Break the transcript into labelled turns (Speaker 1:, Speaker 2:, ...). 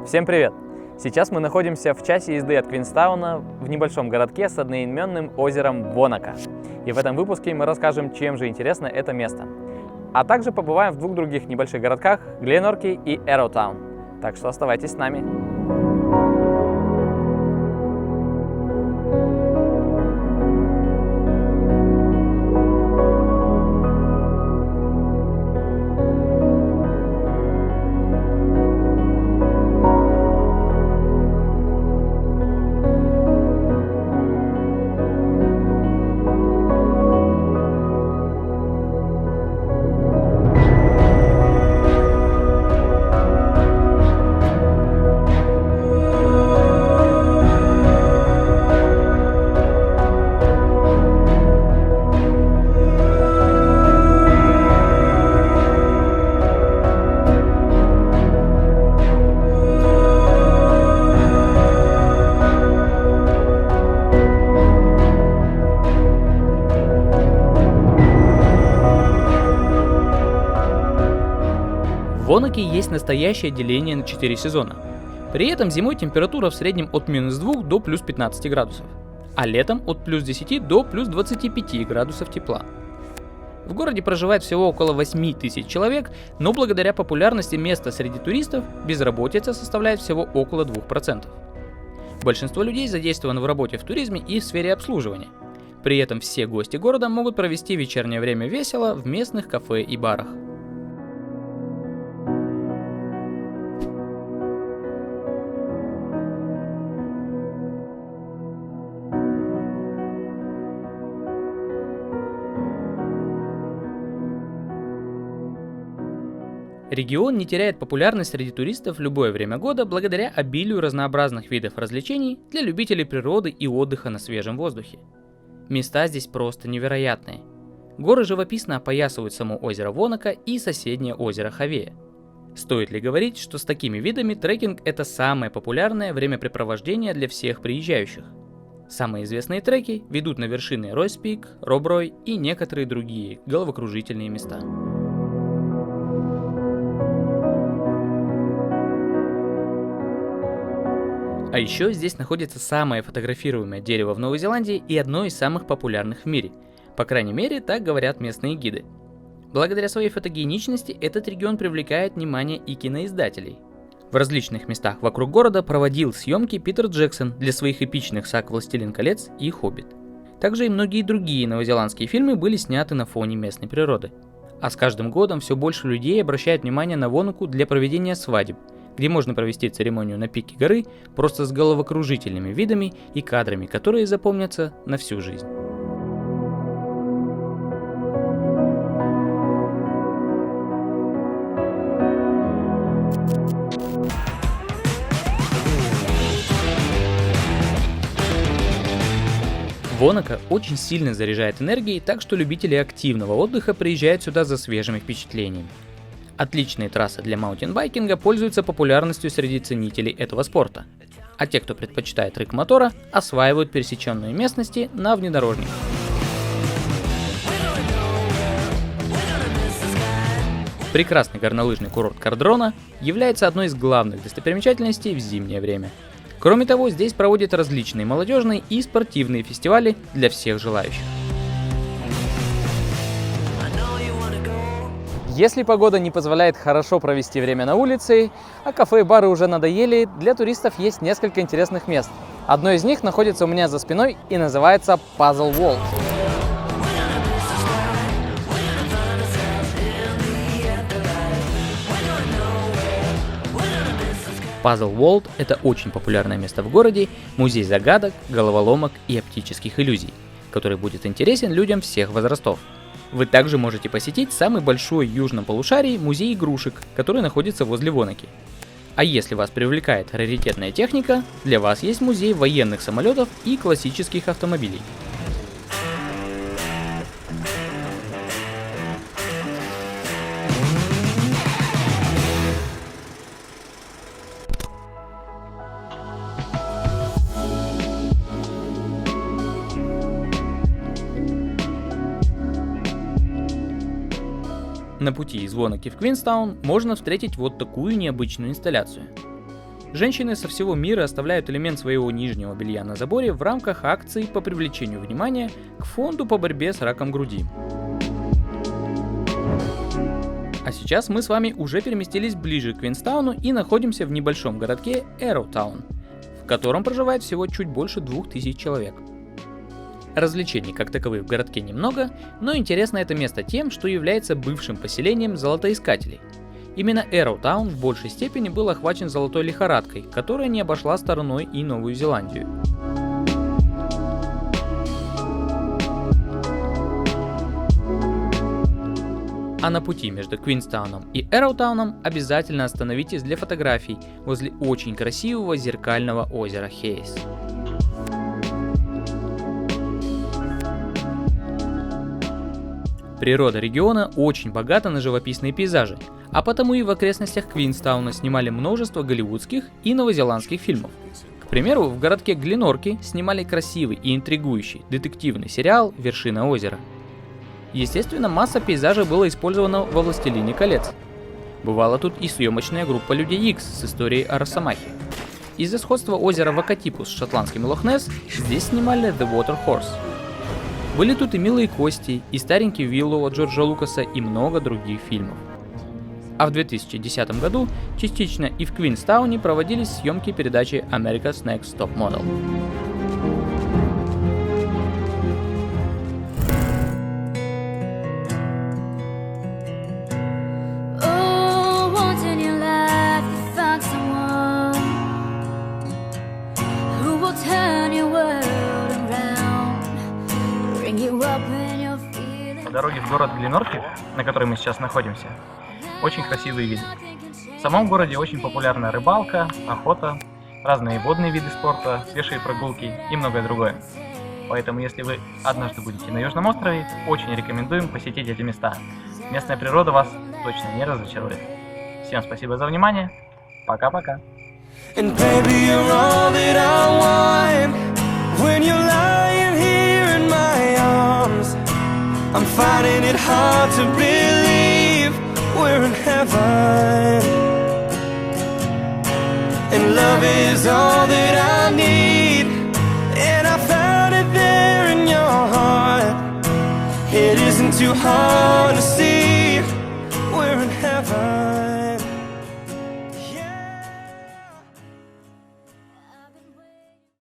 Speaker 1: Всем привет! Сейчас мы находимся в часе езды от Квинстауна в небольшом городке с одноименным озером Вонако. И в этом выпуске мы расскажем, чем же интересно это место. А также побываем в двух других небольших городках – Гленорки и Эроутаун. Так что оставайтесь с нами.
Speaker 2: В Вонаке есть настоящее деление на 4 сезона. При этом зимой температура в среднем от -2 до +15 градусов, а летом от +10 до +25 градусов тепла. В городе проживает всего около 8 тысяч человек, но благодаря популярности места среди туристов безработица составляет всего около 2%. Большинство людей задействовано в работе в туризме и в сфере обслуживания. При этом все гости города могут провести вечернее время весело в местных кафе и барах. Регион не теряет популярность среди туристов в любое время года благодаря обилию разнообразных видов развлечений для любителей природы и отдыха на свежем воздухе. Места здесь просто невероятные. Горы живописно опоясывают само озеро Вонако и соседнее озеро Хавея. Стоит ли говорить, что с такими видами трекинг – это самое популярное времяпрепровождение для всех приезжающих? Самые известные треки ведут на вершины Ройс Пик, Роб Рой и некоторые другие головокружительные места. А еще здесь находится самое фотографируемое дерево в Новой Зеландии и одно из самых популярных в мире. По крайней мере, так говорят местные гиды. Благодаря своей фотогеничности этот регион привлекает внимание и киноиздателей. В различных местах вокруг города проводил съемки Питер Джексон для своих эпичных саг «Властелин колец» и «Хоббит». Также и многие другие новозеландские фильмы были сняты на фоне местной природы. А с каждым годом все больше людей обращают внимание на Вонаку для проведения свадеб, где можно провести церемонию на пике горы просто с головокружительными видами и кадрами, которые запомнятся на всю жизнь. Вонако очень сильно заряжает энергией, так что любители активного отдыха приезжают сюда за свежими впечатлениями. Отличные трассы для маунтинбайкинга пользуются популярностью среди ценителей этого спорта, а те, кто предпочитает рык мотора, осваивают пересеченные местности на внедорожниках. Прекрасный горнолыжный курорт Кардрона является одной из главных достопримечательностей в зимнее время. Кроме того, здесь проводят различные молодежные и спортивные фестивали для всех желающих.
Speaker 1: Если погода не позволяет хорошо провести время на улице, а кафе и бары уже надоели, для туристов есть несколько интересных мест. Одно из них находится у меня за спиной и называется Puzzle World.
Speaker 2: Puzzle World – это очень популярное место в городе, музей загадок, головоломок и оптических иллюзий, который будет интересен людям всех возрастов. Вы также можете посетить самый большой в южном полушарии музей игрушек, который находится возле Вонаки. А если вас привлекает раритетная техника, для вас есть музей военных самолетов и классических автомобилей. На пути из Вонаки в Квинстаун можно встретить вот такую необычную инсталляцию. Женщины со всего мира оставляют элемент своего нижнего белья на заборе в рамках акции по привлечению внимания к фонду по борьбе с раком груди. А сейчас мы с вами уже переместились ближе к Квинстауну и находимся в небольшом городке Эроутаун, в котором проживает всего чуть больше 2000 человек. Развлечений как таковых в городке немного, но интересно это место тем, что является бывшим поселением золотоискателей. Именно Эроутаун в большей степени был охвачен золотой лихорадкой, которая не обошла стороной и Новую Зеландию. А на пути между Квинстауном и Эроутауном обязательно остановитесь для фотографий возле очень красивого зеркального озера Хейс. Природа региона очень богата на живописные пейзажи, а потому и в окрестностях Квинстауна снимали множество голливудских и новозеландских фильмов. К примеру, в городке Гленорки снимали красивый и интригующий детективный сериал «Вершина озера». Естественно, масса пейзажей была использована во «Властелине колец». Бывала тут и съемочная группа Людей Икс с историей о Росомахе. Из-за сходства озера Вакатипу с шотландским Лох-Несс здесь снимали The Water Horse. Были тут и «Милые кости», и «Старенький Виллоу» от Джорджа Лукаса и много других фильмов. А в 2010 году частично и в Квинстауне проводились съемки передачи America's Next Top Model.
Speaker 1: По дороге в город Гленорки, на которой мы сейчас находимся, очень красивые виды. В самом городе очень популярна рыбалка, охота, разные водные виды спорта, пешие прогулки и многое другое. Поэтому, если вы однажды будете на Южном острове, очень рекомендуем посетить эти места. Местная природа вас точно не разочарует. Всем спасибо за внимание. Пока-пока.
Speaker 3: I'm finding it hard to believe we're in heaven, and love is all that I need.